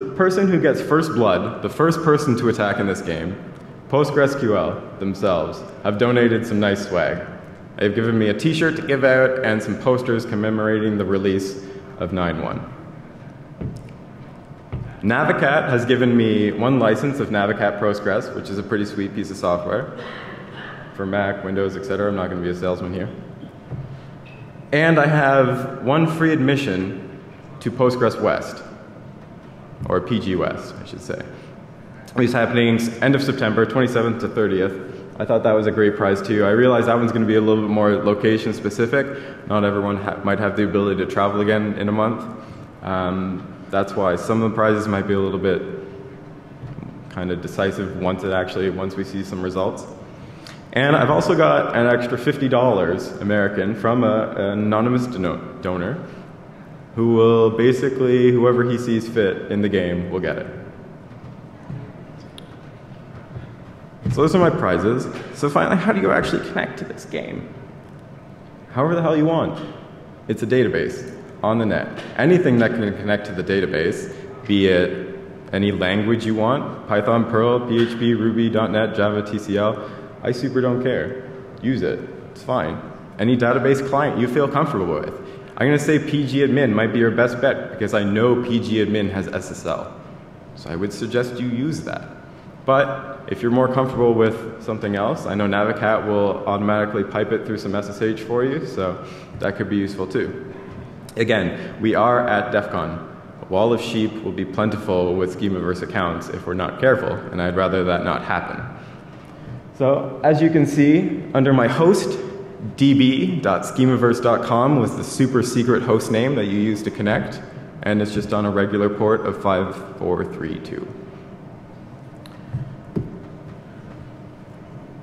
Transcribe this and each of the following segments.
The person who gets first blood, the first person to attack in this game, PostgreSQL themselves have donated some nice swag. They've given me a t-shirt to give out and some posters commemorating the release of 9.1. Navicat has given me one license of Navicat Postgres, which is a pretty sweet piece of software for Mac, Windows, etc. I'm not going to be a salesman here. And I have one free admission to Postgres West, or PG West, I should say. It's happening end of September, 27th to 30th. I thought that was a great prize too. I realize that one's going to be a little bit more location specific. Not everyone might have the ability to travel again in a month. That's why some of the prizes might be a little bit kind of decisive once we see some results. And I've also got an extra $50 American from an anonymous donor who will basically, whoever he sees fit in the game will get it. So those are my prizes. So finally, how do you actually connect to this game? However the hell you want. It's a database on the net. Anything that can connect to the database, be it any language you want, Python, Perl, PHP, Ruby, .NET, Java, TCL, I super don't care. Use it. It's fine. Any database client you feel comfortable with. I'm going to say pgadmin might be your best bet because I know pgadmin has SSL. So I would suggest you use that. But if you're more comfortable with something else, I know Navicat will automatically pipe it through some SSH for you, so that could be useful too. Again, we are at DEFCON. A wall of sheep will be plentiful with Schemaverse accounts if we're not careful, and I'd rather that not happen. So as you can see, under my host, db.schemaverse.com was the super secret host name that you use to connect, and it's just on a regular port of 5432.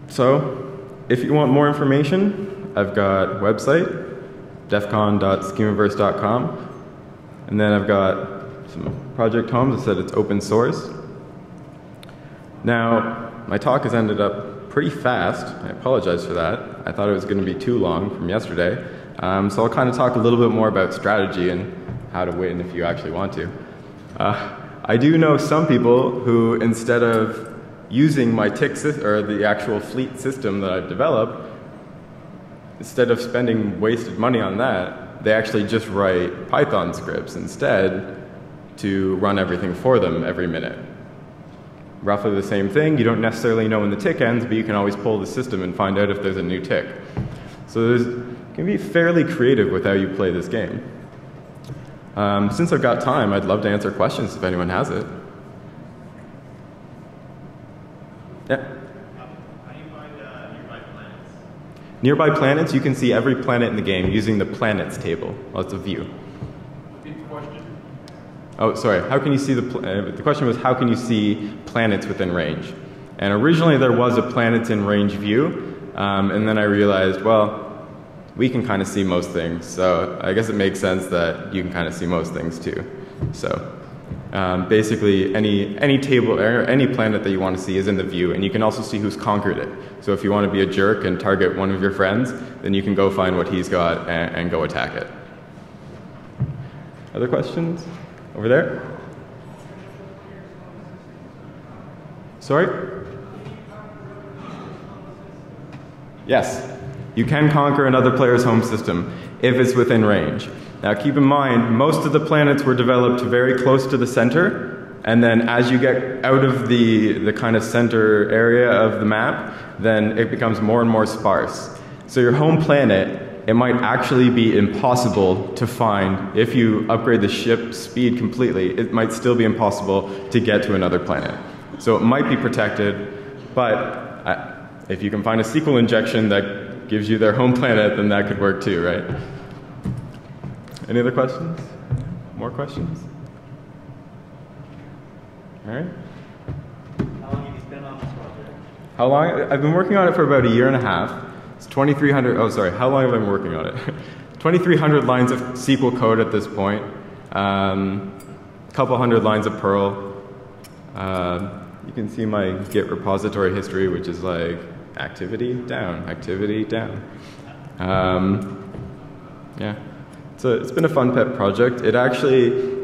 So, if you want more information, I've got a website, defcon.schemaverse.com, and then I've got some project homes that said it's open source. Now, my talk has ended up pretty fast. I apologize for that. I thought it was going to be too long from yesterday. So I'll kind of talk a little bit more about strategy and how to win if you actually want to. I do know some people who, instead of using my tick or the actual fleet system that I've developed, instead of spending wasted money on that, they actually just write Python scripts instead to run everything for them every minute. Roughly the same thing. You don't necessarily know when the tick ends, but you can always pull the system and find out if there's a new tick. So you can be fairly creative with how you play this game. Since I've got time, I'd love to answer questions if anyone has it. Yeah? How do you find nearby planets? Nearby planets, you can see every planet in the game using the planets table. Well, it's a view. Good question. Oh, sorry. How can you see the question was, how can you see planets within range? And originally there was a planets in range view, and then I realized, well, we can kind of see most things, so I guess it makes sense that you can kind of see most things too. So basically any table or any planet that you want to see is in the view, and you can also see who's conquered it. So if you want to be a jerk and target one of your friends, then you can go find what he's got and go attack it. Other questions? Over there? Sorry? Yes. You can conquer another player's home system if it's within range. Now keep in mind, most of the planets were developed very close to the center, and then as you get out of the kind of center area of the map, then it becomes more and more sparse. So your home planet, it might actually be impossible to find. If you upgrade the ship speed completely, it might still be impossible to get to another planet. So it might be protected, but if you can find a SQL injection that gives you their home planet, then that could work too, right? Any other questions? More questions? All right. How long have you spent on this project? How long? I've been working on it for about a year and a half. It's 2,300, oh sorry, how long have I been working on it? 2,300 lines of SQL code at this point. A couple hundred lines of Perl. You can see my Git repository history, which is like activity down, activity down. Yeah, so it's been a fun pet project. It actually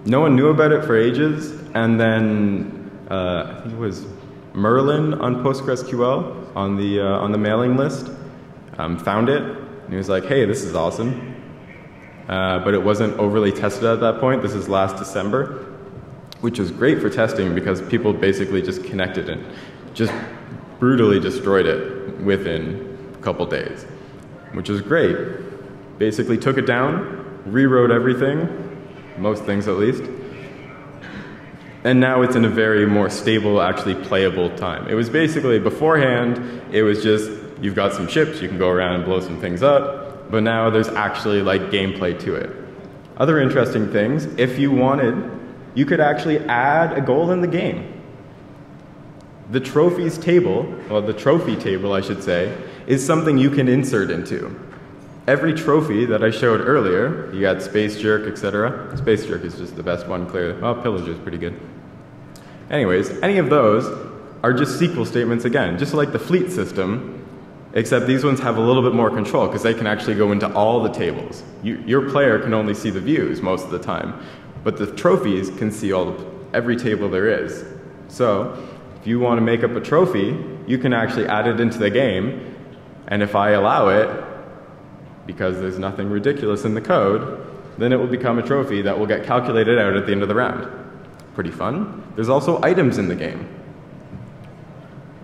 No one knew about it for ages, and then I think it was Merlin on PostgreSQL on the mailing list found it, and he was like, "Hey, this is awesome," but it wasn't overly tested at that point. This is last December, which was great for testing because people basically just connected and just brutally destroyed it within a couple days, which was great. Basically took it down, rewrote everything, most things at least, and now it's in a very more stable, actually playable time. It was basically, beforehand, it was just, you've got some ships, you can go around and blow some things up, but now there's actually like gameplay to it. Other interesting things, if you wanted, you could actually add a goal in the game. The trophies table, or the trophy table I should say, is something you can insert into. Every trophy that I showed earlier, you got Space Jerk, etc. Space Jerk is just the best one, clearly. Well, Pillager is pretty good. Anyways, any of those are just SQL statements again, just like the fleet system, except these ones have a little bit more control because they can actually go into all the tables. Your player can only see the views most of the time, but the trophies can see every table there is. So, if you want to make up a trophy, you can actually add it into the game, and if I allow it, because there's nothing ridiculous in the code, then it will become a trophy that will get calculated out at the end of the round. Pretty fun. There's also items in the game.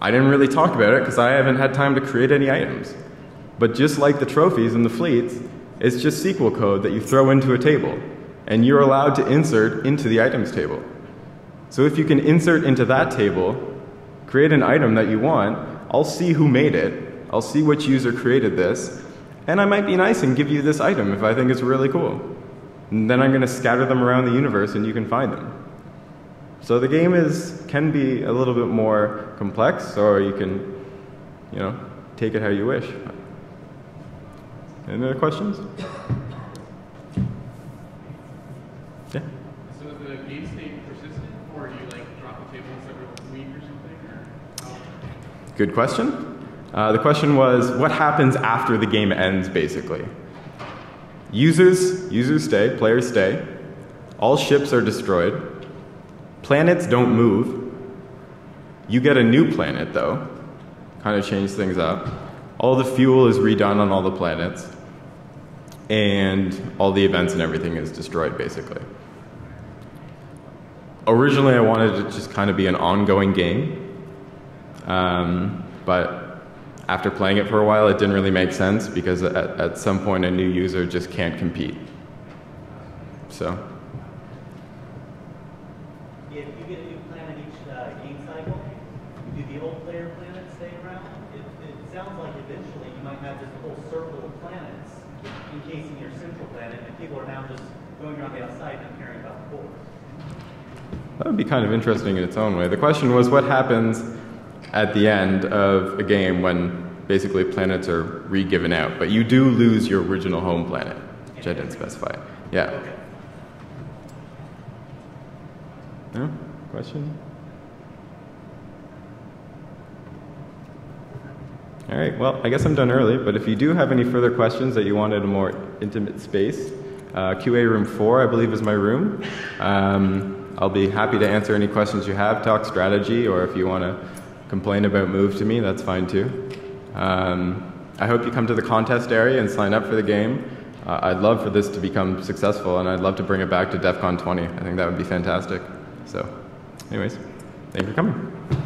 I didn't really talk about it because I haven't had time to create any items. But just like the trophies and the fleets, it's just SQL code that you throw into a table, and you're allowed to insert into the items table. So if you can insert into that table, create an item that you want, I'll see who made it, I'll see which user created this, and I might be nice and give you this item if I think it's really cool. And then I'm going to scatter them around the universe and you can find them. So the game can be a little bit more complex, or you can, take it how you wish. Any other questions? Yeah? So is the game state persistent, or do you drop the tables every week or something? Or Good question. The question was, what happens after the game ends, basically? Users stay, players stay. All ships are destroyed. Planets don't move. You get a new planet, though. Kind of change things up. All the fuel is redone on all the planets. And all the events and everything is destroyed, basically. Originally, I wanted it to just kind of be an ongoing game. But after playing it for a while, it didn't really make sense because at some point a new user just can't compete. So. If you get a new planet each game cycle, do the old player planets stay around? It sounds like eventually you might have this whole circle of planets encasing your central planet, and people are now just going around the outside and caring about the core. That would be kind of interesting in its own way. The question was, what happens at the end of a game when basically planets are re-given out, but you do lose your original home planet, which I didn't specify. Yeah. Okay. No? Question? All right, well, I guess I'm done early, but if you do have any further questions that you wanted a more intimate space, QA room 4, I believe, is my room. I'll be happy to answer any questions you have, talk strategy, or if you want to complain about Move to me, that's fine too. I hope you come to the contest area and sign up for the game. I'd love for this to become successful, and I'd love to bring it back to DEFCON 20. I think that would be fantastic. So, anyways, thank you for coming.